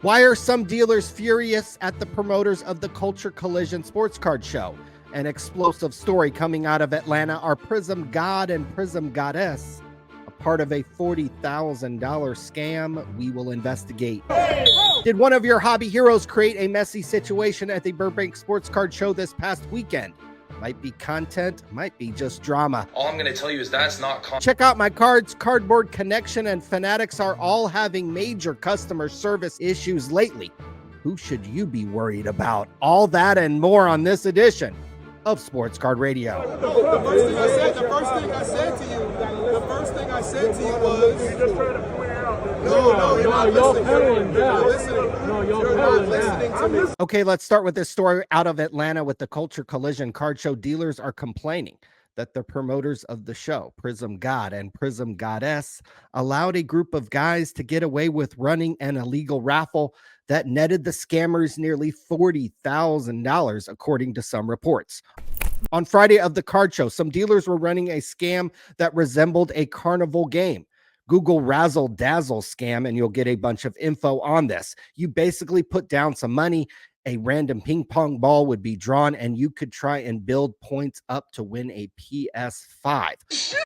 Why are some dealers furious at the promoters of the Culture Collision Sports Card Show? An explosive story coming out of Atlanta. Are Prism God and Prism Goddess a part of a $40,000 scam? We will investigate. Did one of your hobby heroes create a messy situation at the Burbank Sports Card Show this past weekend? Might be content, might be just drama. All I'm going to tell you is that's not content. Check out my cards. Cardboard Connection and Fanatics are all having major customer service issues lately. Who should you be worried about? All that and more on this edition of Sports Card Radio. The first thing I said to you was, you're not listening to me. Okay, let's start with this story out of Atlanta with the Culture Collision Card Show. Dealers are complaining that the promoters of the show, Prism God and Prism Goddess, allowed a group of guys to get away with running an illegal raffle that netted the scammers nearly $40,000, according to some reports. On Friday of the card show, some dealers were running a scam that resembled a carnival game. Google Razzle Dazzle scam, and you'll get a bunch of info on this. You basically put down some money, a random ping pong ball would be drawn, and you could try and build points up to win a PS5.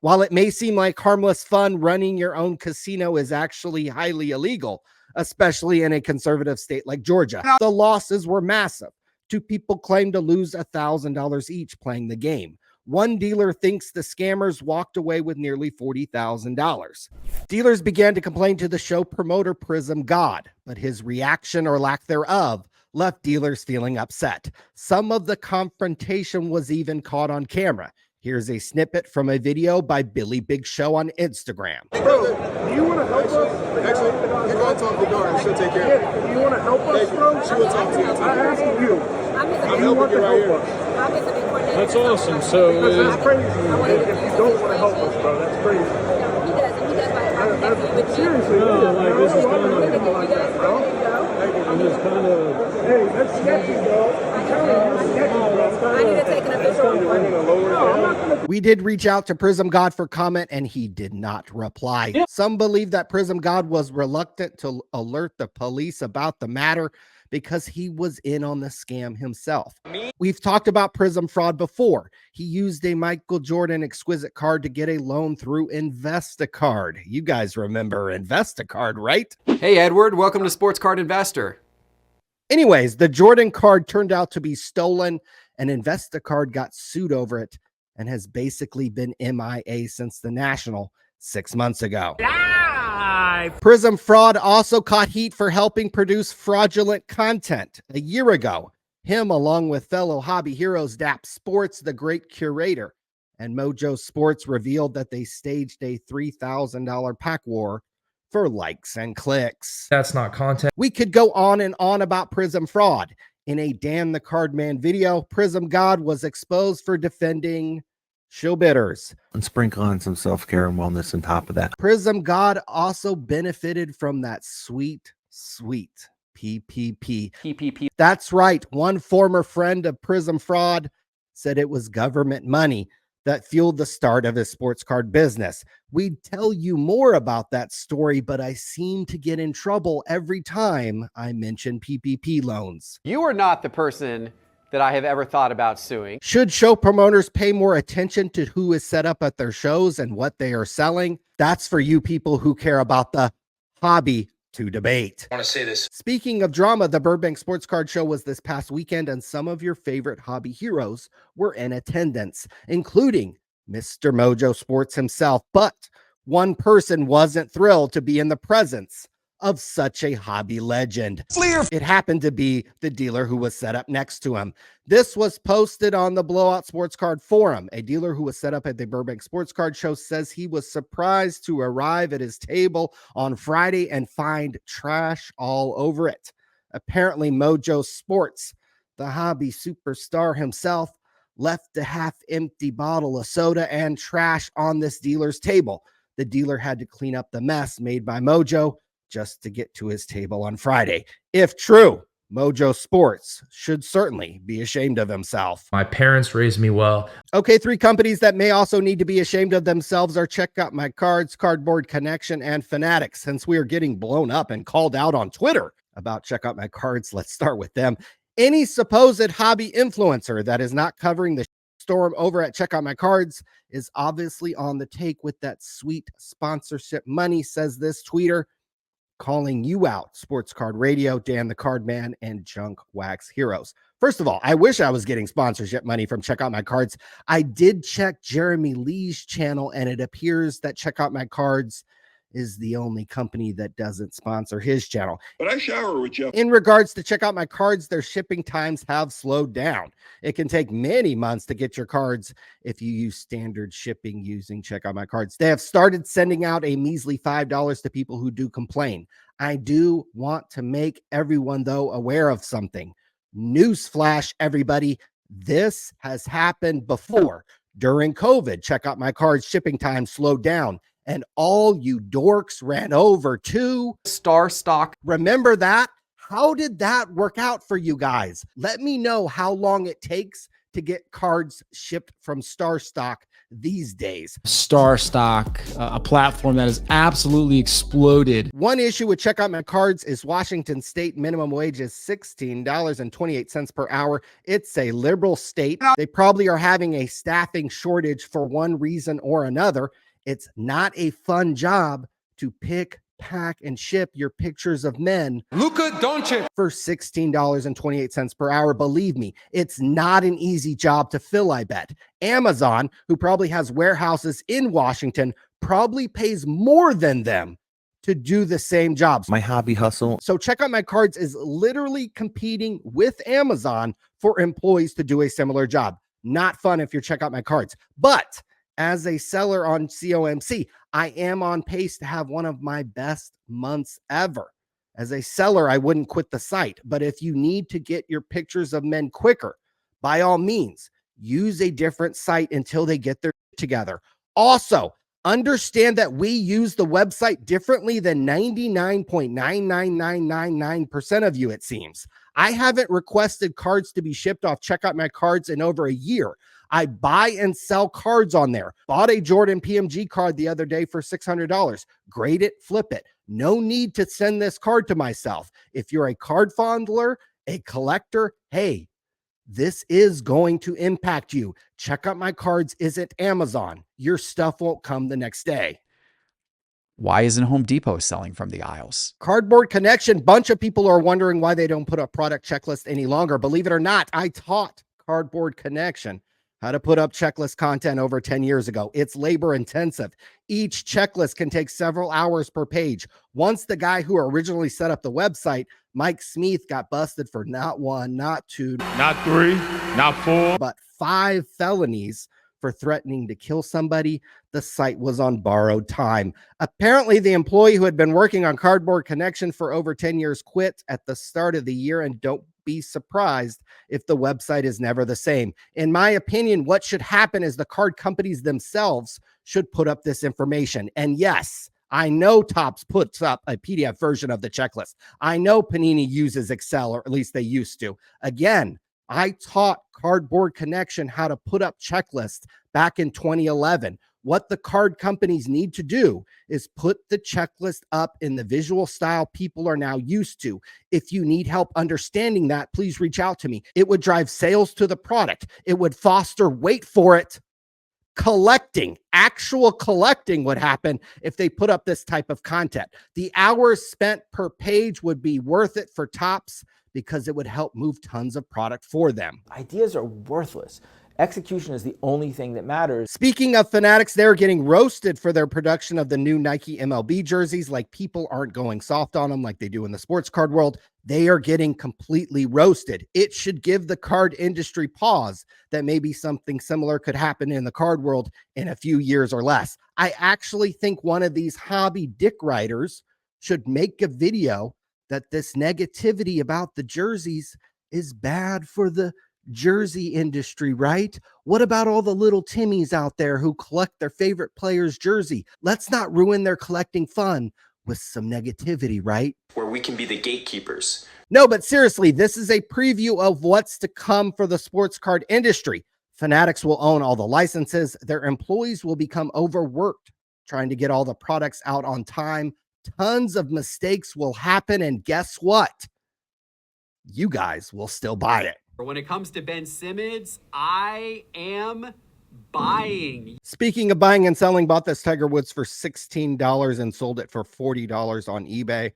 While it may seem like harmless fun, running your own casino is actually highly illegal, especially in a conservative state like Georgia. The losses were massive. Two people claimed to lose $1,000 each playing the game. One dealer thinks the scammers walked away with nearly $40,000. Dealers began to complain to the show promoter Prism God, but his reaction or lack thereof left dealers feeling upset. Some of the confrontation was even caught on camera. Here's a snippet from a video by Billy Big Show on Instagram. Bro, do you want to help us? Actually, you go and talk to Dar and she'll take care of it. Do you want to help us, bro? She will talk to you. I'm asking you. I'm helping you right here. That's awesome. So that's crazy. If you don't want to help us, bro, that's crazy. Seriously, no, like this is kind of, hey, that's sketchy, bro. I'm telling you, that's sketchy, bro. I need to take an official. We did reach out to Prism God for comment, and he did not reply. Yeah. Some believe that Prism God was reluctant to alert the police about the matter because he was in on the scam himself. We've talked about Prism fraud before. He used a Michael Jordan exquisite card to get a loan through InvestaCard. You guys remember InvestaCard, right? Hey, Edward, welcome to Sports Card Investor. Anyways, the Jordan card turned out to be stolen, and InvestaCard got sued over it and has basically been MIA since the National 6 months ago. Prism fraud also caught heat for helping produce fraudulent content. A year ago, him, along with fellow hobby heroes DAP Sports, the great curator, and Mojo Sports revealed that they staged a $3,000 pack war for likes and clicks. That's not content. We could go on and on about Prism fraud. In a Dan the Cardman video, Prism God was exposed for defending shill bidders. And sprinkle on some self-care and wellness on top of that. Prism God also benefited from that sweet PPP. That's right. One former friend of Prism fraud said it was government money that fueled the start of his sports card business. We'd tell you more about that story, but I seem to get in trouble every time I mention PPP loans. You are not the person that I have ever thought about suing. Should show promoters pay more attention to who is set up at their shows and what they are selling? That's for you people who care about the hobby to debate. I want to say this. Speaking of drama, the Burbank Sports Card Show was this past weekend, and some of your favorite hobby heroes were in attendance, including Mr. Mojo Sports himself. But one person wasn't thrilled to be in the presence of such a hobby legend. It happened to be the dealer who was set up next to him. This was posted on the Blowout Sports Card Forum. A dealer who was set up at the Burbank Sports Card Show says he was surprised to arrive at his table on Friday and find trash all over it. Apparently, Mojo Sports, the hobby superstar himself, left a half-empty bottle of soda and trash on this dealer's table. The dealer had to clean up the mess made by Mojo just to get to his table on Friday. If true, Mojo Sports should certainly be ashamed of himself. My parents raised me well. Okay, 3 companies that may also need to be ashamed of themselves are Check Out My Cards, Cardboard Connection, and Fanatics. Since we are getting blown up and called out on Twitter about Check Out My Cards, let's start with them. Any supposed hobby influencer that is not covering the storm over at Check Out My Cards is obviously on the take with that sweet sponsorship money, says this tweeter, calling you out, Sports Card Radio, Dan the Card Man, and Junk Wax Heroes. First of all, I wish I was getting sponsorship money from Check Out My Cards. I did check Jeremy Lee's channel, and it appears that Check Out My Cards is the only company that doesn't sponsor his channel. But I shower with Jeff. In regards to Check Out My Cards, their shipping times have slowed down. It can take many months to get your cards if you use standard shipping using Check Out My Cards. They have started sending out a measly $5 to people who do complain. I do want to make everyone, though, aware of something. Newsflash, everybody. This has happened before. During COVID, Check Out My Cards shipping time slowed down, and all you dorks ran over to Star stock. Remember that? How did that work out for you guys? Let me know how long it takes to get cards shipped from Star Stock these days. Star Stock, a platform that has absolutely exploded. One issue with Check Out My Cards is Washington state minimum wage is $16.28 per hour. It's a liberal state. They probably are having a staffing shortage for one reason or another. It's not a fun job to pick, pack, and ship your pictures of men Luka Doncic for $16.28 per hour. Believe me, it's not an easy job to fill, I bet. Amazon, who probably has warehouses in Washington, probably pays more than them to do the same jobs. My hobby hustle. So Check Out My Cards is literally competing with Amazon for employees to do a similar job. Not fun if you're Check Out My Cards. But as a seller on COMC, I am on pace to have one of my best months ever. As a seller, I wouldn't quit the site. But if you need to get your pictures of men quicker, by all means, use a different site until they get their together. Also, understand that we use the website differently than 99.99999% of you, it seems. I haven't requested cards to be shipped off Check Out My Cards in over a year. I buy and sell cards on there. Bought a Jordan PMG card the other day for $600. Grade it, flip it. No need to send this card to myself. If you're a card fondler, a collector, hey, this is going to impact you. Check Out My Cards isn't Amazon. Your stuff won't come the next day. Why isn't Home Depot selling from the aisles? Cardboard Connection. Bunch of people are wondering why they don't put a product checklist any longer. Believe it or not, I taught Cardboard Connection how to put up checklist content over 10 years ago. It's labor intensive. Each checklist can take several hours per page. Once the guy who originally set up the website, Mike Smith, got busted for not 1, not 2, Not 3, not 4. but 5 felonies for threatening to kill somebody, the site was on borrowed time. Apparently, the employee who had been working on Cardboard Connection for over 10 years quit at the start of the year, and don't be surprised if the website is never the same. In my opinion, what should happen is the card companies themselves should put up this information. And yes, I know Topps puts up a PDF version of the checklist. I know Panini uses Excel, or at least they used to. Again, I taught Cardboard Connection how to put up checklists back in 2011. What the card companies need to do is put the checklist up in the visual style people are now used to. If you need help understanding that, please reach out to me. It would drive sales to the product. It would foster, wait for it, collecting. Actual collecting would happen if they put up this type of content. The hours spent per page would be worth it for Topps because it would help move tons of product for them. Ideas are worthless. Execution is the only thing that matters. Speaking of Fanatics, they're getting roasted for their production of the new Nike MLB jerseys. Like, people aren't going soft on them like they do in the sports card world. They are getting completely roasted. It should give the card industry pause that maybe something similar could happen in the card world in a few years or less. I actually think one of these hobby dick writers should make a video that this negativity about the jerseys is bad for the jersey industry, right? What about all the little Timmies out there who collect their favorite player's jersey? Let's not ruin their collecting fun with some negativity, right? Where we can be the gatekeepers. No, but seriously, this is a preview of what's to come for the sports card industry. Fanatics will own all the licenses. Their employees will become overworked trying to get all the products out on time. Tons of mistakes will happen. And guess what? You guys will still buy it. When it comes to Ben Simmons, I am buying. Speaking of buying and selling, bought this Tiger Woods for $16 and sold it for $40 on eBay.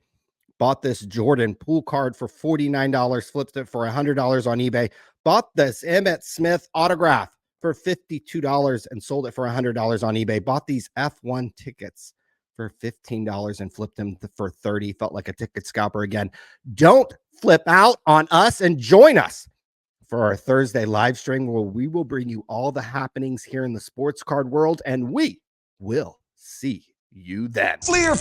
Bought this Jordan pool card for $49, flipped it for $100 on eBay. Bought this Emmitt Smith autograph for $52 and sold it for $100 on eBay. Bought these F1 tickets for $15 and flipped them for $30. Felt like a ticket scalper again. Don't flip out on us and join us for our Thursday live stream where we will bring you all the happenings here in the sports card world, and we will see you then. Fleer.